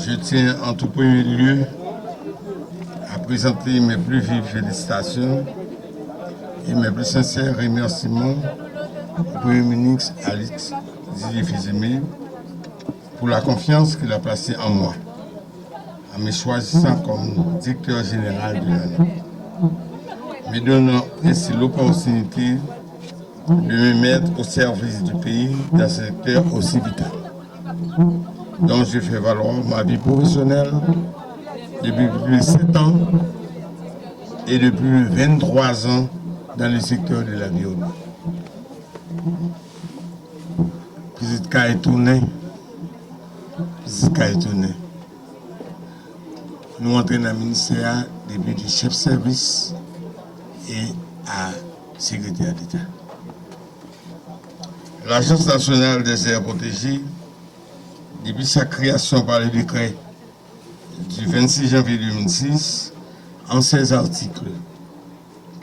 Je tiens en tout premier lieu à présenter mes plus vives félicitations et mes plus sincères remerciements au Premier ministre Alix Didier pour la confiance qu'il a placée en moi, en me choisissant comme directeur général de l'ANAP, me donnant ainsi l'opportunité de me mettre au service du pays dans un secteur aussi vital, dont je fais valoir ma vie professionnelle depuis plus de 7 ans et depuis 23 ans dans le secteur de l'environnement. Petite cas étonné, nous entrons dans le ministère depuis du chef de service et à secrétaire d'État. L'Agence nationale des aires protégées, depuis sa création par le décret du 26 janvier 2006, en 16 articles,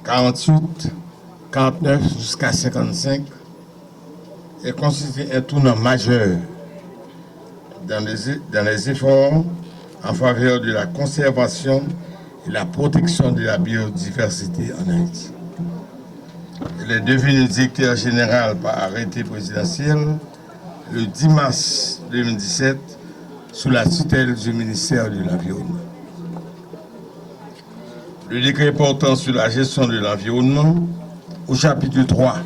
48, 49 jusqu'à 55, est constitué un tournant majeur dans les efforts en faveur de la conservation et la protection de la biodiversité en Haïti. Elle est devenue directeur général par arrêté présidentiel le 10 mars 2017 sous la tutelle du ministère de l'Environnement. Le décret portant sur la gestion de l'environnement, au chapitre 3,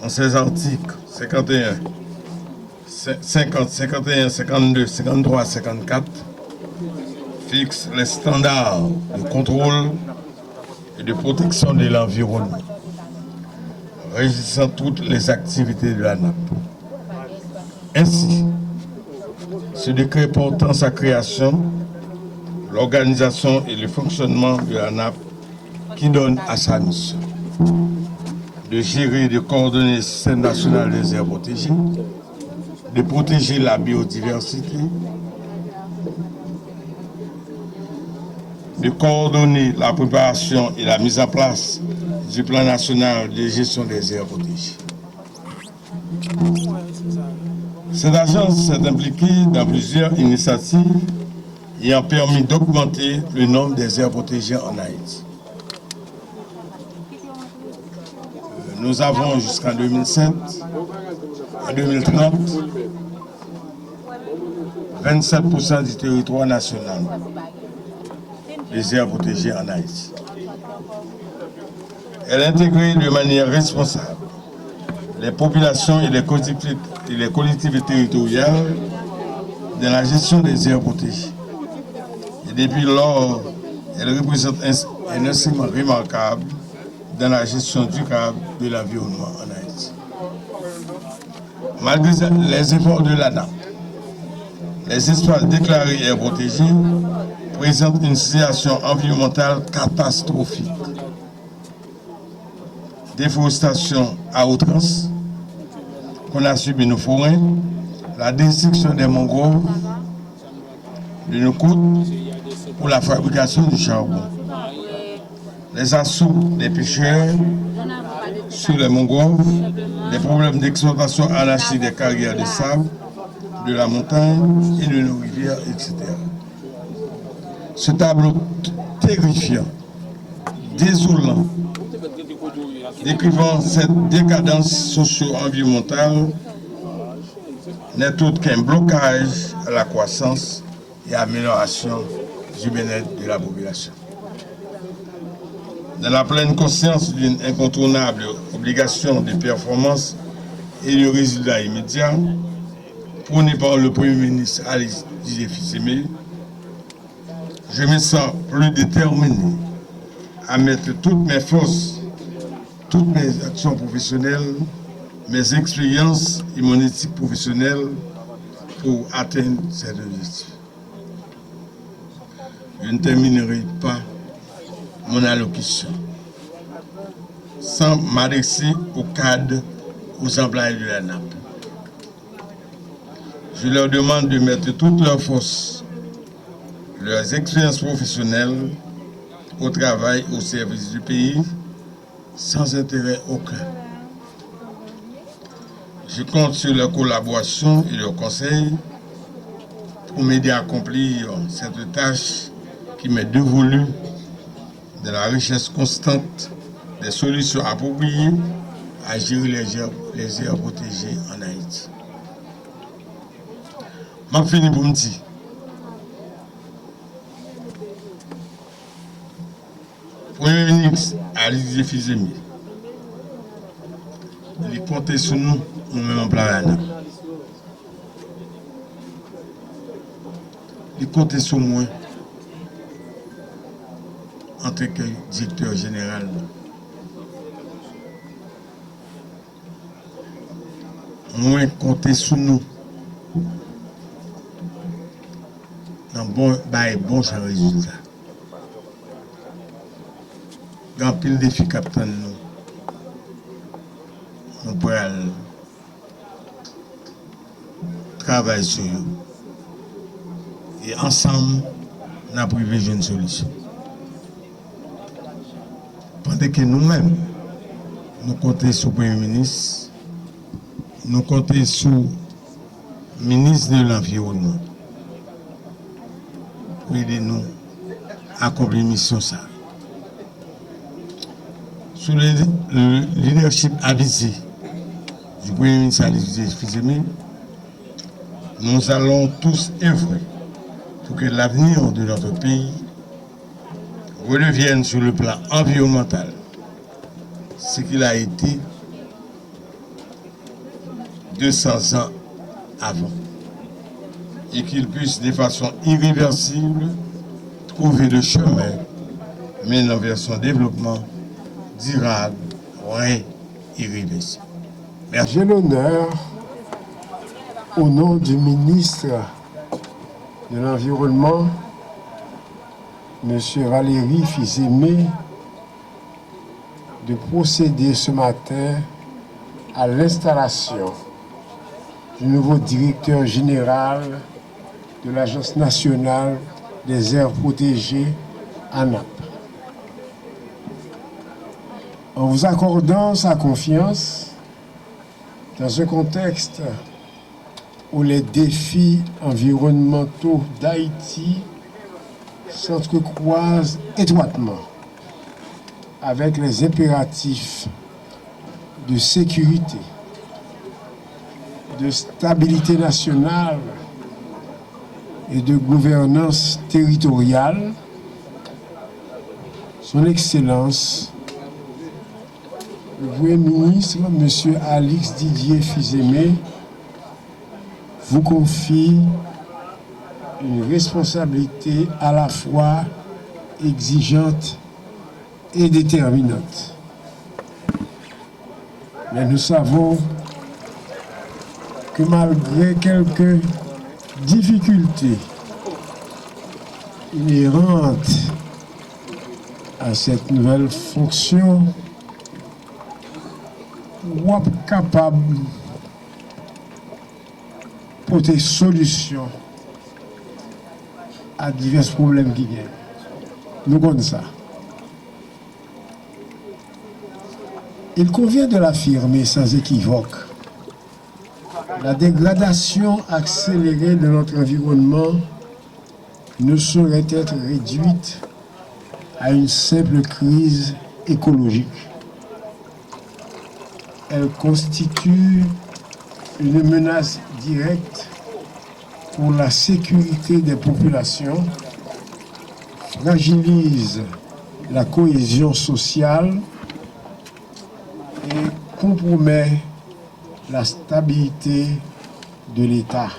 en ses articles 51, 50, 51, 52, 53, 54, fixe les standards de contrôle et de protection de l'environnement, régissant toutes les activités de l'ANAP. Ainsi, ce décret portant sa création, l'organisation et le fonctionnement de l'ANAP qui donne à sa mission de gérer et de coordonner le système national des aires protégées, de protéger la biodiversité, de coordonner la préparation et la mise en place du plan national de gestion des aires protégées. Cette agence s'est impliquée dans plusieurs initiatives ayant permis d'augmenter le nombre des aires protégées en Haïti. Nous avons jusqu'en 2007, en 2030, 27% du territoire national des aires protégées en Haïti. Elle a intégré de manière responsable les populations et les collectivités territoriales dans la gestion des aires protégées. Et depuis lors, elle représente un instrument remarquable dans la gestion durable de l'environnement en Haïti. Malgré les efforts de l'ANAP, les espaces déclarés aires protégées présentent une situation environnementale catastrophique. Déforestation à outrance qu'on a subi nos forêts, la destruction des mangroves, de nos côtes pour la fabrication du charbon, les assauts des pêcheurs sur les mangroves, les problèmes d'exploitation anarchique des carrières de sable, de la montagne et de nos rivières, etc. Ce tableau terrifiant, désolant, décrivant cette décadence socio-environnementale n'est autre qu'un blocage à la croissance et amélioration du bien-être de la population. Dans la pleine conscience d'une incontournable obligation de performance et de résultats immédiats, prônée par le Premier ministre Alix Didier, je me sens plus déterminé à mettre toutes mes forces, toutes mes actions professionnelles, mes expériences et mon éthique professionnelle pour atteindre cet objectif. Je ne terminerai pas mon allocution sans m'adresser au cadre, aux employés de l'ANAP. Je leur demande de mettre toutes leurs forces, leurs expériences professionnelles au travail, au service du pays, sans intérêt aucun. Je compte sur leur collaboration et leurs conseils pour m'aider à accomplir cette tâche qui m'est dévolue de la recherche constante des solutions appropriées à gérer les aires protégées en Haïti. Je finis pour me dire. Premier ministre Alix Fizemi, il comptait sur nous, nous-mêmes en plan. Il comptait sur moi en tant que directeur général. Moi, compter sur nous dans bon résultat. Dans pile défi capitaine nous pourrons travailler sur eux. Et ensemble, nous avons privilégié une solution. Pendant que nous-mêmes, nous comptons sur le Premier ministre, nous comptons sur le ministre de l'Environnement pour aider nous à accomplir la mission. Sous le leadership avisé du Premier ministre Alix Fizemi, nous allons tous œuvrer pour que l'avenir de notre pays redevienne sur le plan environnemental ce qu'il a été 200 ans avant et qu'il puisse de façon irréversible trouver le chemin menant vers son développement durable, ouais, irréversible. J'ai l'honneur, au nom du ministre de l'Environnement, M. Valérie Fizemi, de procéder ce matin à l'installation du nouveau directeur général de l'Agence nationale des aires protégées, ANAP. En vous accordant sa confiance, dans un contexte où les défis environnementaux d'Haïti s'entrecroisent étroitement avec les impératifs de sécurité, de stabilité nationale et de gouvernance territoriale, Son Excellence, le Premier ministre, M. Alix Didier Fizemi, vous confie une responsabilité à la fois exigeante et déterminante. Mais nous savons que malgré quelques difficultés inhérentes à cette nouvelle fonction, vous êtes capable de porter solution à divers problèmes qui viennent. Nous connaissons ça. Il convient de l'affirmer sans équivoque. La dégradation accélérée de notre environnement ne saurait être réduite à une simple crise écologique. Elle constitue une menace directe pour la sécurité des populations, fragilise la cohésion sociale et compromet la stabilité de l'État.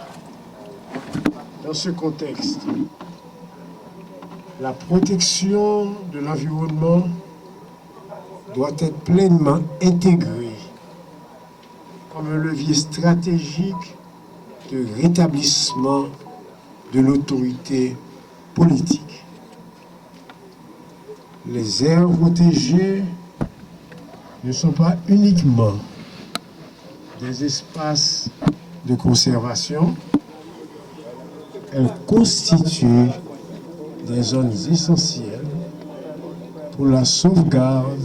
Dans ce contexte, la protection de l'environnement doit être pleinement intégrée comme un levier stratégique de rétablissement de l'autorité politique. Les aires protégées ne sont pas uniquement des espaces de conservation, elles constituent des zones essentielles pour la sauvegarde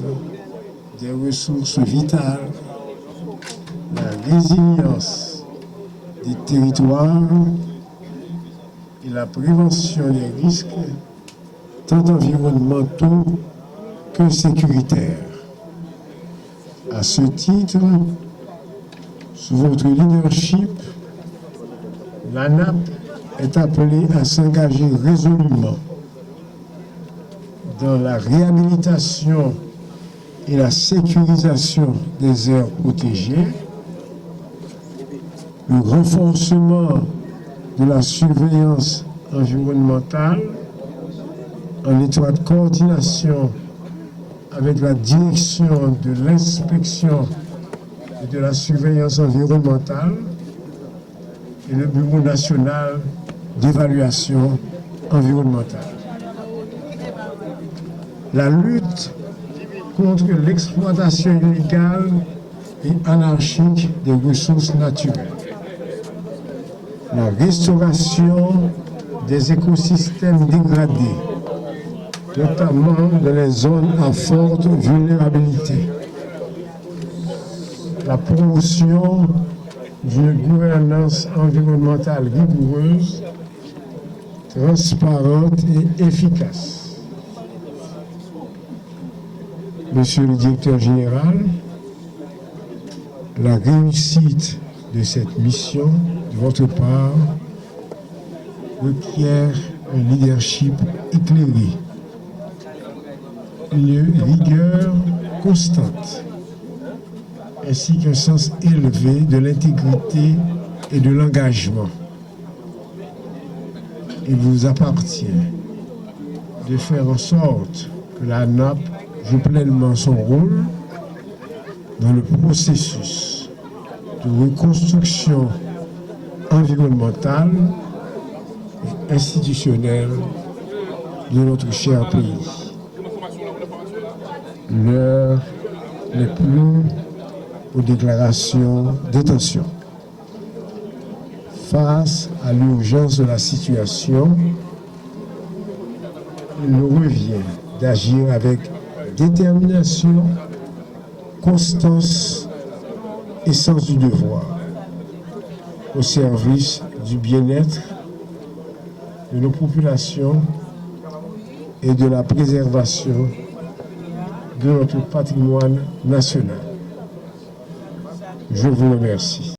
des ressources vitales, la résilience des territoires et la prévention des risques, tant environnementaux que sécuritaires. À ce titre, sous votre leadership, l'ANAP est appelée à s'engager résolument dans la réhabilitation et la sécurisation des aires protégées, le renforcement de la surveillance environnementale en étroite coordination avec la direction de l'inspection et de la surveillance environnementale et le Bureau national d'évaluation environnementale. La lutte contre l'exploitation illégale et anarchique des ressources naturelles. La restauration des écosystèmes dégradés, notamment dans les zones à forte vulnérabilité. La promotion d'une gouvernance environnementale rigoureuse, transparente et efficace. Monsieur le directeur général, la réussite de cette mission de votre part requiert un leadership éclairé, une rigueur constante, ainsi qu'un sens élevé de l'intégrité et de l'engagement. Il vous appartient de faire en sorte que la NAP joue pleinement son rôle dans le processus de reconstruction environnementale et institutionnelle de notre cher pays. L'heure n'est plus aux déclarations d'intention. Face à l'urgence de la situation, il nous revient d'agir avec détermination, constance et sens du devoir au service du bien-être de nos populations et de la préservation de notre patrimoine national. Je vous remercie.